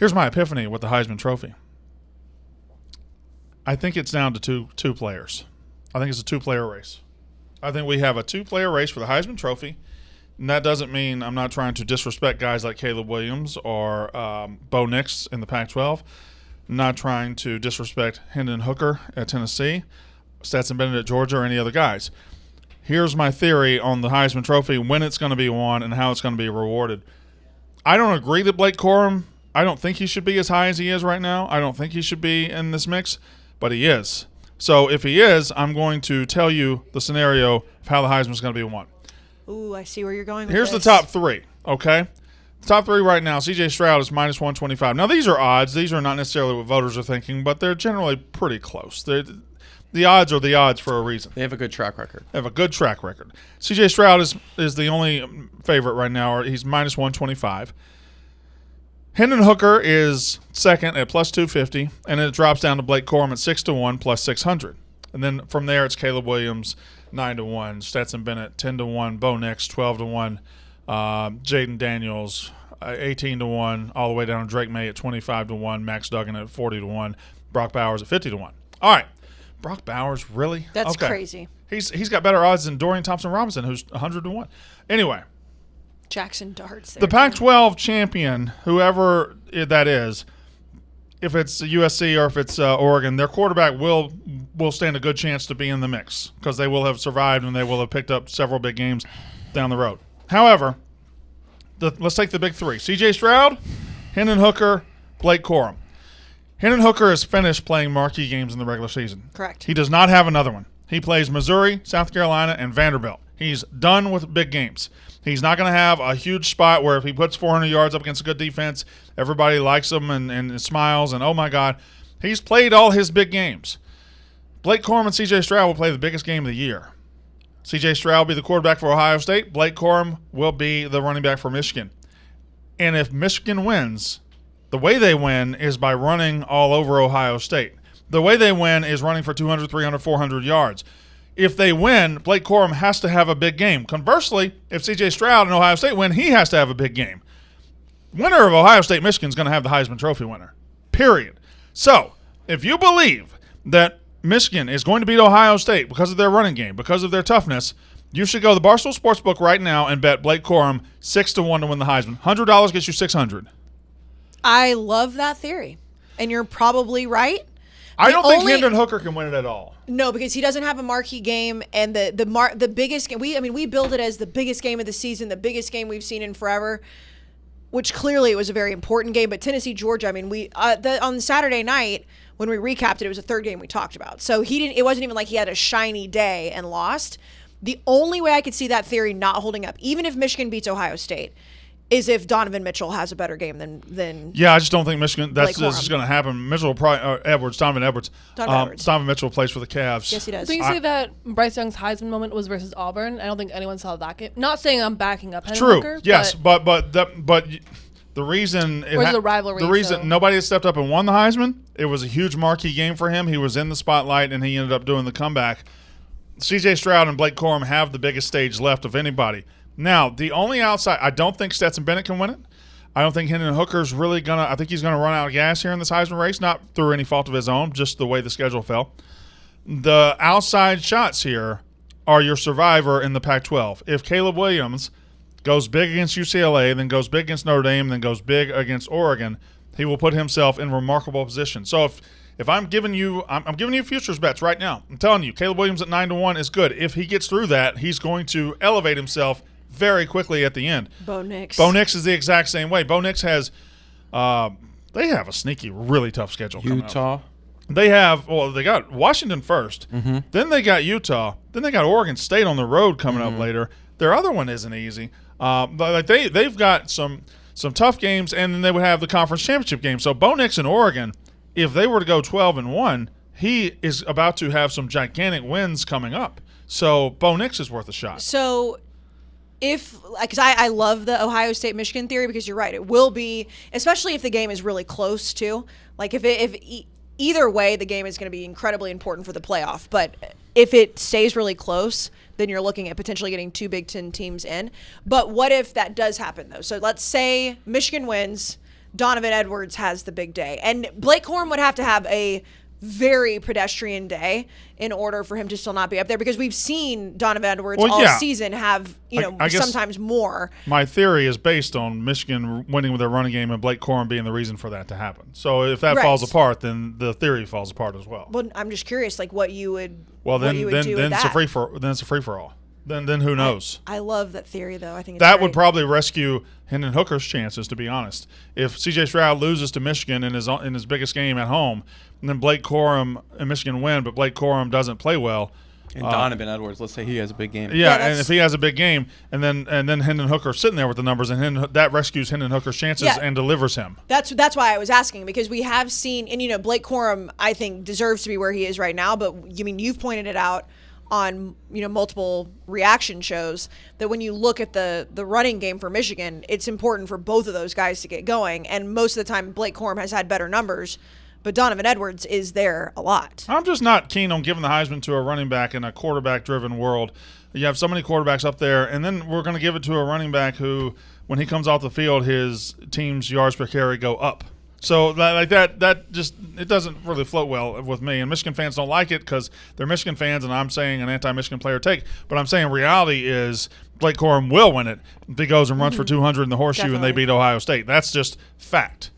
Here's my epiphany with the Heisman Trophy. I think it's down to two players. I think it's a two-player race. I think we have a two-player race for the Heisman Trophy, and that doesn't mean I'm not trying to disrespect guys like Caleb Williams or Bo Nix in the Pac-12. I'm not trying to disrespect Hendon Hooker at Tennessee, Stetson Bennett at Georgia, or any other guys. Here's my theory on the Heisman Trophy, when it's going to be won and how it's going to be rewarded. I don't agree that Blake Corum, I don't think he should be as high as he is right now. I don't think he should be in this mix, but he is. So if he is, I'm going to tell you the scenario of how the Heisman is going to be won. Ooh, I see where you're going with Here's this. the top three, okay? The top three right now, C.J. Stroud is minus 125. Now, these are odds. These are not necessarily what voters are thinking, but they're generally pretty close. The odds are the odds for a reason. They have a good track record. They have a good track record. C.J. Stroud is the only favorite right now. He's minus 125. Hendon Hooker is second at plus 250, and then it drops down to Blake Corum at 6-1 plus 600. And then from there, it's Caleb Williams 9-1, Stetson Bennett 10-1, Bo Nix 12-1, Jaden Daniels 18-1, all the way down to Drake May at 25-1, Max Duggan at 40-1, Brock Bowers at 50-1. All right, Brock Bowers, really? That's okay. crazy. He's got better odds than Dorian Thompson-Robinson, who's 100-1. Anyway. Jackson Darts. The Pac-12 champion, whoever that is, if it's USC or if it's Oregon, their quarterback will stand a good chance to be in the mix because they will have survived and they will have picked up several big games down the road. However, let's take the big three. C.J. Stroud, Hendon Hooker, Blake Corum. Hendon Hooker has finished playing marquee games in the regular season. Correct. He does not have another one. He plays Missouri, South Carolina, and Vanderbilt. He's done with big games. He's not going to have a huge spot where if he puts 400 yards up against a good defense, everybody likes him and smiles and, oh, my God. He's played all his big games. Blake Corum and C.J. Stroud will play the biggest game of the year. C.J. Stroud will be the quarterback for Ohio State. Blake Corum will be the running back for Michigan. And if Michigan wins, the way they win is by running all over Ohio State. The way they win is running for 200, 300, 400 yards. If they win, Blake Corum has to have a big game. Conversely, if C.J. Stroud and Ohio State win, he has to have a big game. Winner of Ohio State-Michigan is going to have the Heisman Trophy winner, period. So, if you believe that Michigan is going to beat Ohio State because of their running game, because of their toughness, you should go to the Barstool Sportsbook right now and bet Blake Corum 6-1 to win the Heisman. $100 gets you $600. I love that theory, and you're probably right. I don't think Hendon Hooker can win it at all. No, because he doesn't have a marquee game, and the biggest game. We build it as the biggest game of the season, the biggest game we've seen in forever. Which clearly it was a very important game. But Tennessee, Georgia. On Saturday night when we recapped it, it was the third game we talked about. So he didn't. It wasn't even like he had a shiny day and lost. The only way I could see that theory not holding up, even if Michigan beats Ohio State, is if Donovan Mitchell has a better game than Yeah, I just don't think Michigan. This is going to happen. Mitchell will probably Donovan Edwards. Donovan Mitchell plays for the Cavs. Yes, he does. So you say that Bryce Young's Heisman moment was versus Auburn. I don't think anyone saw that game. Not saying I'm backing up Hendon True. Hooker, Yes, but the reason Where's the rivalry, the reason so- nobody has stepped up and won the Heisman, it was a huge marquee game for him. He was in the spotlight and he ended up doing the comeback. C.J. Stroud and Blake Corum have the biggest stage left of anybody. Now, the only outside, I don't think Stetson Bennett can win it. I don't think Hendon Hooker's really going to – I think he's going to run out of gas here in this Heisman race, not through any fault of his own, just the way the schedule fell. The outside shots here are your survivor in the Pac-12. If Caleb Williams goes big against UCLA, then goes big against Notre Dame, then goes big against Oregon, he will put himself in remarkable position. So if I'm giving you – I'm giving you futures bets right now. I'm telling you, Caleb Williams at 9-1 is good. If he gets through that, he's going to elevate himself – very quickly at the end. Bo Nix. Bo Nix is the exact same way. Bo Nix has they have a sneaky, really tough schedule coming up. They got Washington first. Mm-hmm. Then they got Utah. Then they got Oregon State on the road coming up later. Their other one isn't easy. But they've got some tough games, and then they would have the conference championship game. So Bo Nix in Oregon, if they were to go 12-1, he is about to have some gigantic wins coming up. So Bo Nix is worth a shot. So because I love the Ohio State-Michigan theory, because you're right. It will be, especially if the game is really close, too. Like, either way, the game is going to be incredibly important for the playoff. But if it stays really close, then you're looking at potentially getting two Big Ten teams in. But what if that does happen, though? So let's say Michigan wins. Donovan Edwards has the big day. And Blake Corum would have to have a very pedestrian day in order for him to still not be up there, because we've seen Donovan Edwards all season have, I guess sometimes more. My theory is based on Michigan winning with their running game and Blake Corum being the reason for that to happen. So if that falls apart, then the theory falls apart as well. Well, I'm just curious, like what you would then do with it's that. then it's a free for all. Then who knows? I love that theory, though. I think it's that great. would probably rescue Hendon Hooker's chances, to be honest. If C.J. Stroud loses to Michigan in his biggest game at home, and then Blake Corum and Michigan win, but Blake Corum doesn't play well. And Donovan Edwards, let's say he has a big game. Yeah, and if he has a big game, and then Hendon Hooker's sitting there with the numbers, and that rescues Hendon Hooker's chances and delivers him. That's why I was asking, because we have seen, and Blake Corum, I think, deserves to be where he is right now. But you've pointed it out on multiple reaction shows that when you look at the running game for Michigan, it's important for both of those guys to get going. And most of the time, Blake Corum has had better numbers, but Donovan Edwards is there a lot. I'm just not keen on giving the Heisman to a running back in a quarterback-driven world. You have so many quarterbacks up there, and then we're going to give it to a running back who, when he comes off the field, his team's yards per carry go up. So that just it doesn't really float well with me. And Michigan fans don't like it because they're Michigan fans, and I'm saying an anti-Michigan player take. But I'm saying reality is Blake Corum will win it if he goes and runs for 200 in the horseshoe and they beat Ohio State. That's just fact.